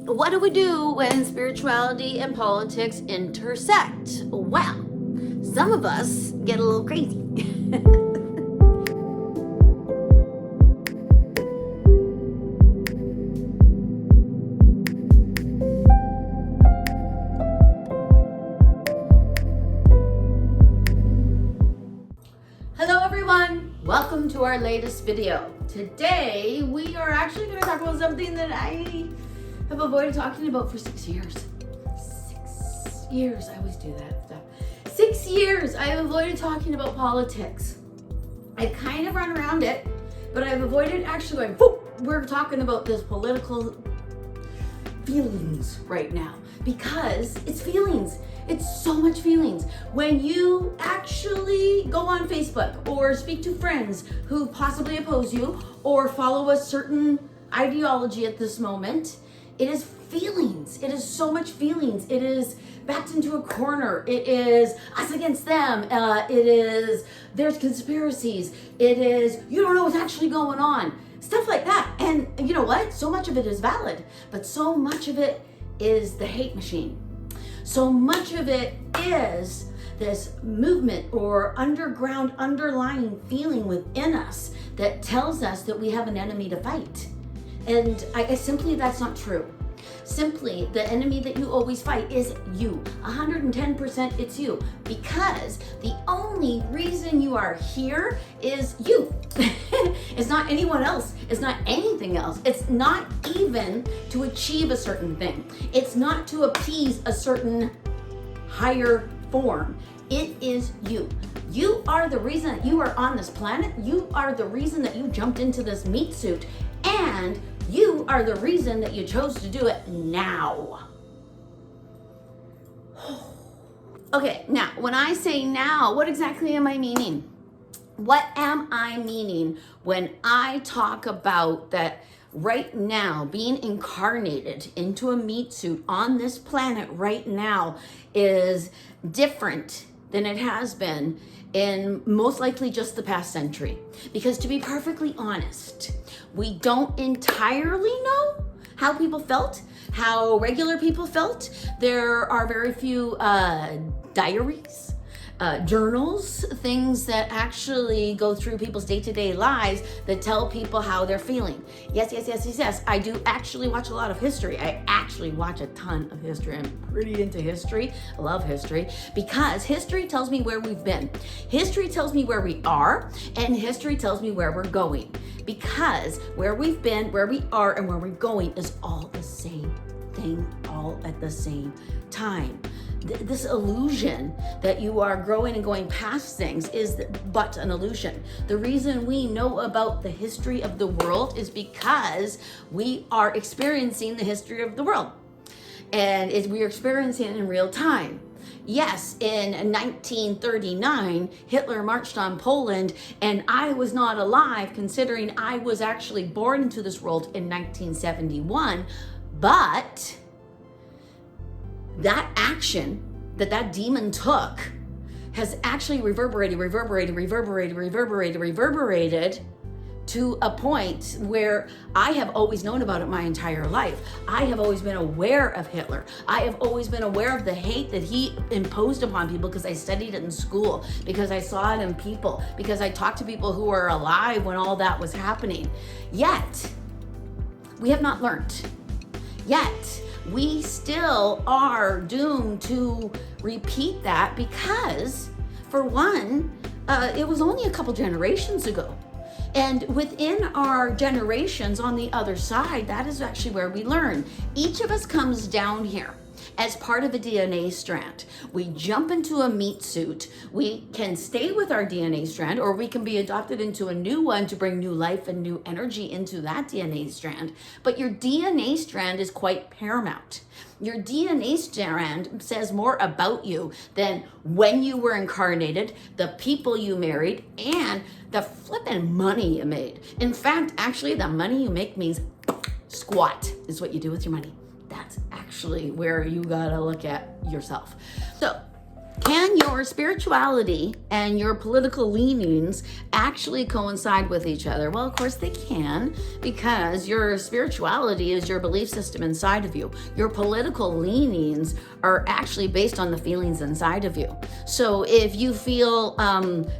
what do we do when spirituality and politics intersect? Well, some of us get a little crazy. Hello everyone, welcome to our latest video. Today we are actually going to talk about something that I have avoided talking about for 6 years. 6 years, I always do that stuff. 6 years I have avoided talking about politics. I've kind of run around it, but I've avoided actually going, whoop, we're talking about this political feelings right now, because it's feelings. It's so much feelings. When you actually go on Facebook or speak to friends who possibly oppose you or follow a certain ideology at this moment, it is feelings. It is so much feelings. It is backed into a corner. It is us against them. It is there's conspiracies. It is you don't know what's actually going on. Stuff like that. And you know what? So much of it is valid, but so much of it is the hate machine. So much of it is this movement or underground underlying feeling within us that tells us that we have an enemy to fight. And I simply, that's not true. Simply, the enemy that you always fight is you. 110% it's you. Because the only reason you are here is you. It's not anyone else. It's not anything else. It's not even to achieve a certain thing. It's not to appease a certain higher form. It is you. You are the reason that you are on this planet. You are the reason that you jumped into this meat suit. And you are the reason that you chose to do it now. Okay, now, when I say now, what exactly am I meaning? What am I meaning when I talk about that right now, being incarnated into a meat suit on this planet right now is different than it has been in most likely just the past century? Because to be perfectly honest, we don't entirely know how people felt, how regular people felt. There are very few diaries, journals, things that actually go through people's day-to-day lives that tell people how they're feeling. Yes. I do actually watch a lot of history. I actually watch a ton of history. I'm pretty into history. I love history because history tells me where we've been. History tells me where we are, and history tells me where we're going. Because where we've been, where we are, and where we're going is all the same thing, all at the same time. This illusion that you are growing and going past things is but an illusion. The reason we know about the history of the world is because we are experiencing the history of the world. And we are experiencing it in real time. Yes, in 1939, Hitler marched on Poland, and I was not alive considering I was actually born into this world in 1971, but that action that demon took has actually reverberated to a point where I have always known about it my entire life. I have always been aware of Hitler. I have always been aware of the hate that he imposed upon people because I studied it in school, because I saw it in people, because I talked to people who were alive when all that was happening. Yet, we have not learned. Yet, we still are doomed to repeat that because, for one, it was only a couple generations ago. And within our generations on the other side, that is actually where we learn. Each of us comes down here as part of a DNA strand. We jump into a meat suit. We can stay with our DNA strand, or we can be adopted into a new one to bring new life and new energy into that DNA strand. But your DNA strand is quite paramount. Your DNA strand says more about you than when you were incarnated, the people you married, and the flippin' money you made. In fact, actually, the money you make means squat is what you do with your money. That's actually where you gotta look at yourself. So Can your spirituality and your political leanings actually coincide with each other? Well, of course they can, because your spirituality is your belief system inside of you. Your political leanings are actually based on the feelings inside of you. So if you feel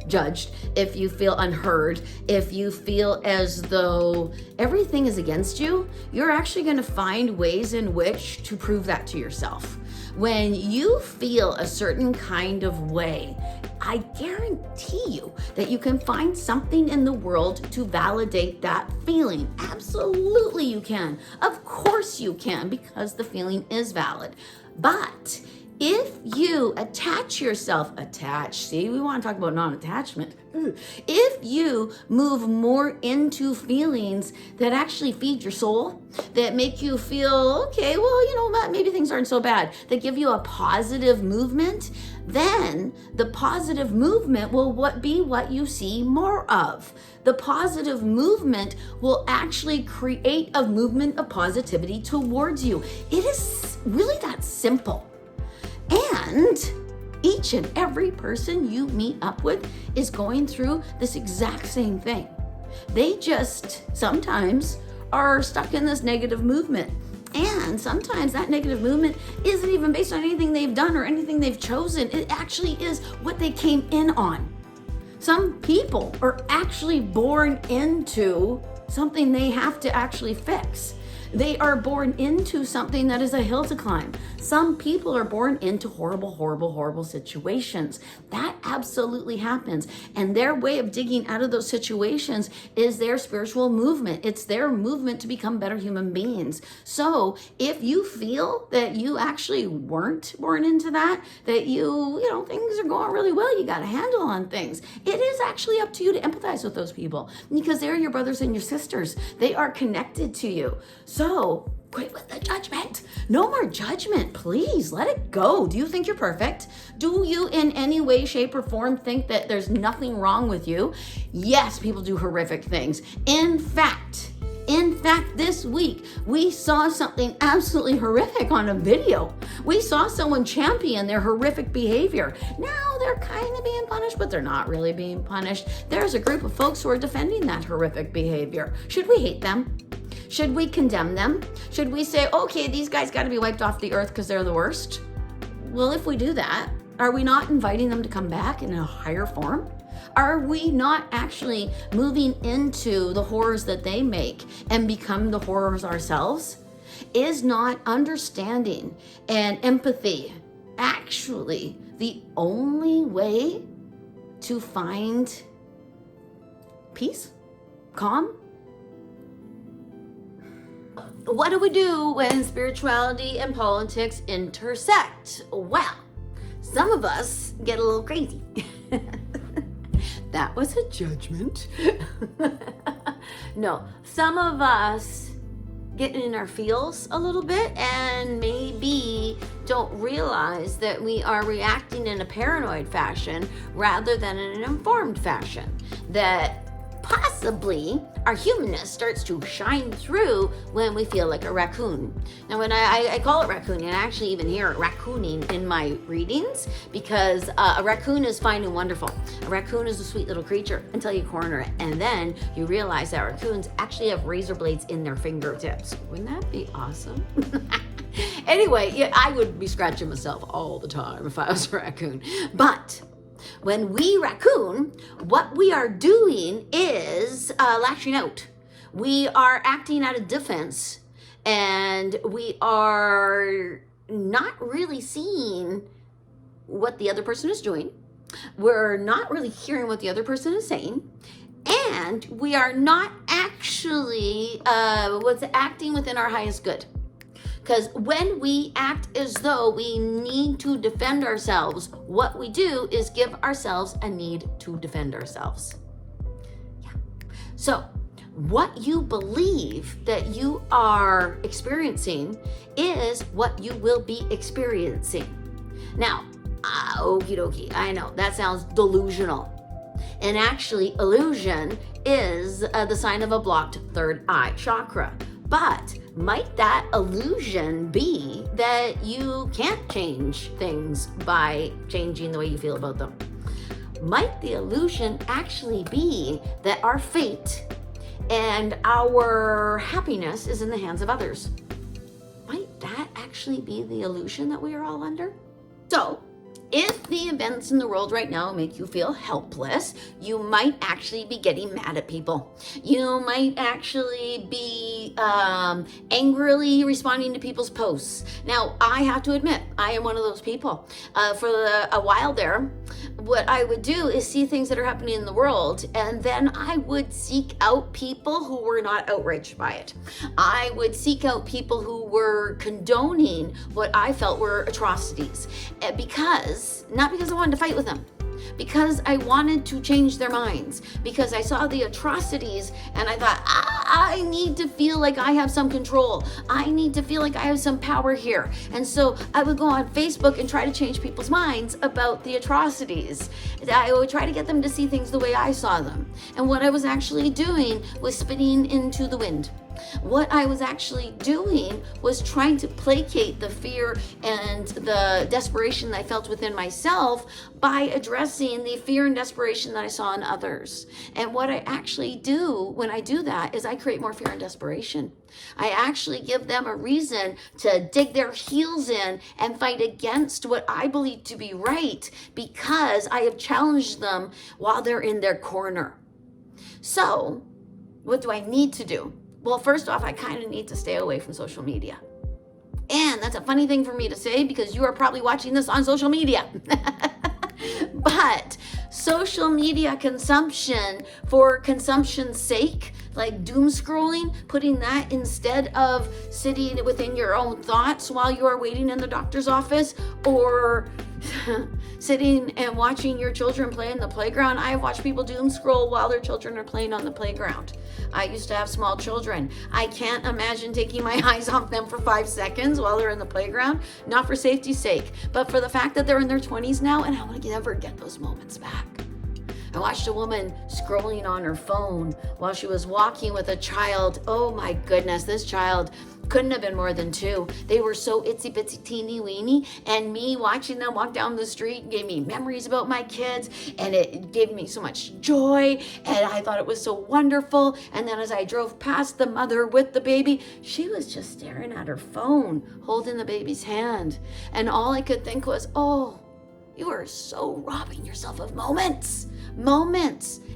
judged, if you feel unheard, if you feel as though everything is against you, you're actually going to find ways in which to prove that to yourself. When you feel a certain kind of way, I guarantee you that you can find something in the world to validate that feeling. Absolutely you can. Of course you can, because the feeling is valid. But if you attach yourself, see, we want to talk about non-attachment. If you move more into feelings that actually feed your soul, that make you feel, okay, well, you know what, maybe things aren't so bad, that give you a positive movement, then the positive movement will be what you see more of. The positive movement will actually create a movement of positivity towards you. It is really that simple. And each and every person you meet up with is going through this exact same thing. They just sometimes are stuck in this negative movement. And sometimes that negative movement isn't even based on anything they've done or anything they've chosen. It actually is what they came in on. Some people are actually born into something they have to actually fix. They are born into something that is a hill to climb. Some people are born into horrible situations. That absolutely happens. And their way of digging out of those situations is their spiritual movement. It's their movement to become better human beings. So if you feel that you actually weren't born into that, that you know, things are going really well, you got a handle on things, it is actually up to you to empathize with those people, because they're your brothers and your sisters. They are connected to you. So quit with the judgment. No more judgment, please. Let it go. Do you think you're perfect? Do you in any way, shape, or form think that there's nothing wrong with you? Yes, people do horrific things. In fact, this week, we saw something absolutely horrific on a video. We saw someone champion their horrific behavior. Now they're kind of being punished, but they're not really being punished. There's a group of folks who are defending that horrific behavior. Should we hate them? Should we condemn them? Should we say, okay, these guys got to be wiped off the earth because they're the worst? Well, if we do that, are we not inviting them to come back in a higher form? Are we not actually moving into the horrors that they make and become the horrors ourselves? Is not understanding and empathy actually the only way to find peace, calm? What do we do when spirituality and politics intersect? Well, some of us get a little crazy. That was a judgment. No, some of us get in our feels a little bit and maybe don't realize that we are reacting in a paranoid fashion rather than in an informed fashion. That possibly our humanness starts to shine through when we feel like a raccoon. Now, when I call it raccooning, I actually even hear it raccooning in my readings, because a raccoon is fine and wonderful. A raccoon is a sweet little creature until you corner it, and then you realize that raccoons actually have razor blades in their fingertips. Wouldn't that be awesome? Anyway, yeah, I would be scratching myself all the time if I was a raccoon. But when we raccoon, what we are doing is lashing out. We are acting out of defense, and we are not really seeing what the other person is doing. We're not really hearing what the other person is saying. And we are not actually acting within our highest good. Because when we act as though we need to defend ourselves, what we do is give ourselves a need to defend ourselves. Yeah. So what you believe that you are experiencing is what you will be experiencing. Now, okie dokie, I know that sounds delusional. And actually, illusion is the sign of a blocked third eye chakra. But might that illusion be that you can't change things by changing the way you feel about them? Might the illusion actually be that our fate and our happiness is in the hands of others? Might that actually be the illusion that we are all under? So, if the events in the world right now make you feel helpless, you might actually be getting mad at people. You might actually be angrily responding to people's posts. Now, I have to admit, I am one of those people. For a while there, what I would do is see things that are happening in the world, and then I would seek out people who were not outraged by it. I would seek out people who were condoning what I felt were atrocities, not because I wanted to fight with them, because I wanted to change their minds, because I saw the atrocities and I thought, I need to feel like I have some control. I need to feel like I have some power here. And so I would go on Facebook and try to change people's minds about the atrocities. I would try to get them to see things the way I saw them. And what I was actually doing was spitting into the wind. What I was actually doing was trying to placate the fear and the desperation that I felt within myself by addressing the fear and desperation that I saw in others. And what I actually do when I do that is I create more fear and desperation. I actually give them a reason to dig their heels in and fight against what I believe to be right, because I have challenged them while they're in their corner. So, what do I need to do? Well, first off, I kind of need to stay away from social media. And that's a funny thing for me to say because you are probably watching this on social media. But social media consumption for consumption's sake, like doom scrolling, putting that instead of sitting within your own thoughts while you are waiting in the doctor's office, or sitting and watching your children play in the playground. I have watched people doom scroll while their children are playing on the playground. I used to have small children. I can't imagine taking my eyes off them for 5 seconds while they're in the playground, not for safety's sake, but for the fact that they're in their 20s now and I want to never get those moments back. I watched a woman scrolling on her phone while she was walking with a child. Oh my goodness, this child couldn't have been more than 2. They were so itsy bitsy teeny weeny, and me watching them walk down the street gave me memories about my kids, and it gave me so much joy, and I thought it was so wonderful. And then as I drove past the mother with the baby, she was just staring at her phone, holding the baby's hand, and all I could think was, oh, you are so robbing yourself of moments.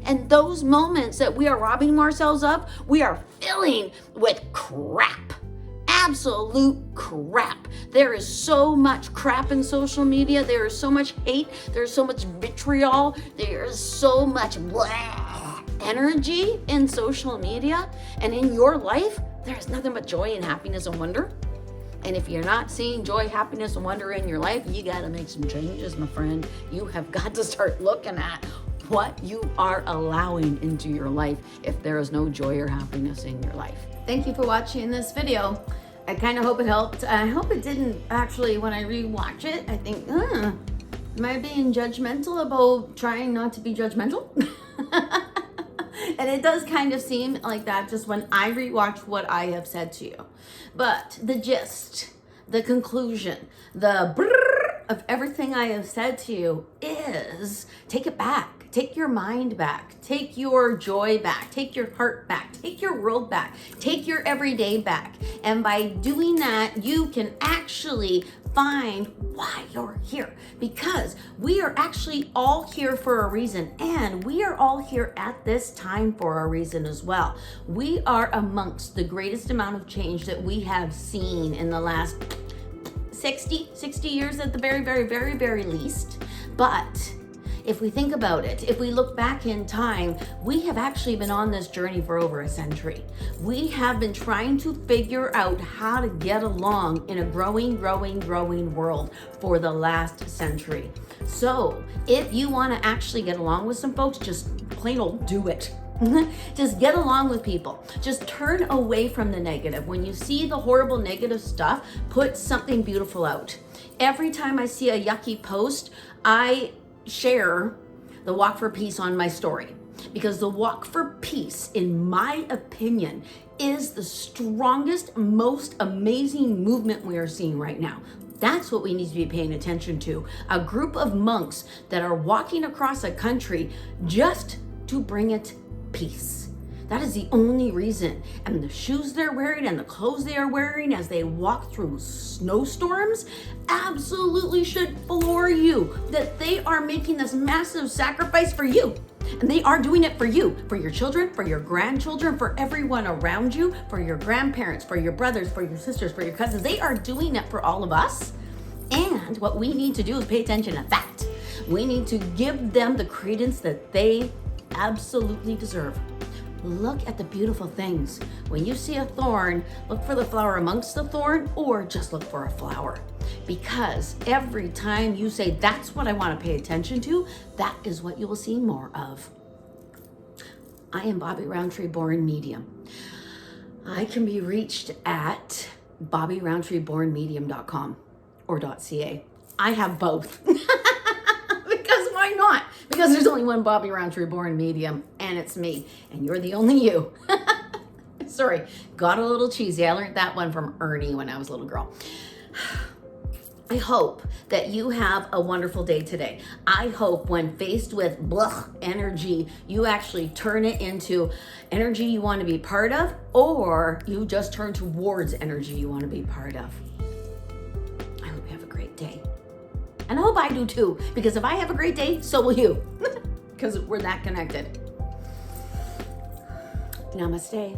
And those moments that we are robbing ourselves of, we are filling with crap. Absolute crap. There is so much crap in social media. There is so much hate. There's so much vitriol. There is so much energy in social media. And in your life, there is nothing but joy and happiness and wonder. And if you're not seeing joy, happiness, and wonder in your life, you got to make some changes, my friend. You have got to start looking at what you are allowing into your life if there is no joy or happiness in your life. Thank you for watching this video. I kind of hope it helped. I hope it didn't actually, when I rewatch it, I think, am I being judgmental about trying not to be judgmental? And it does kind of seem like that just when I rewatch what I have said to you. But the gist, the conclusion, the brrr of everything I have said to you is take it back. Take your mind back. Take your joy back. Take your heart back. Take your world back. Take your everyday back. And by doing that, you can actually find why you're here, because we are actually all here for a reason, and we are all here at this time for a reason as well. We are amongst the greatest amount of change that we have seen in the last 60 years at the very, very, very, very least. But if we think about it, if we look back in time, we have actually been on this journey for over a century. We have been trying to figure out how to get along in a growing world for the last century. So if you want to actually get along with some folks, just plain old do it. Just get along with people. Just turn away from the negative. When you see the horrible negative stuff, put something beautiful out. Every time I see a yucky post, I share the Walk for Peace on my story. Because the walk for peace, in my opinion, is the strongest, most amazing movement we are seeing right now. That's what we need to be paying attention to. A group of monks that are walking across a country just to bring it peace. That is the only reason. And the shoes they're wearing and the clothes they are wearing as they walk through snowstorms absolutely should floor you, that they are making this massive sacrifice for you. And they are doing it for you, for your children, for your grandchildren, for everyone around you, for your grandparents, for your brothers, for your sisters, for your cousins. They are doing it for all of us. And what we need to do is pay attention to that. We need to give them the credence that they absolutely deserve. Look at the beautiful things. When you see a thorn, look for the flower amongst the thorn, or just look for a flower. Because every time you say, that's what I want to pay attention to, that is what you will see more of. I am Bobbi Rowntree, born medium. I can be reached at BobbiRowntreeBornMedium.com or .ca. I have both. Because why not? Because there's only one Bobbi Rowntree born medium, and it's me, and you're the only you. Sorry, got a little cheesy. I learned that one from Ernie when I was a little girl. I hope that you have a wonderful day today. I hope when faced with blah energy, you actually turn it into energy you want to be part of, or you just turn towards energy you want to be part of. I hope you have a great day. And I hope I do too, because if I have a great day, so will you. Because we're that connected. Namaste.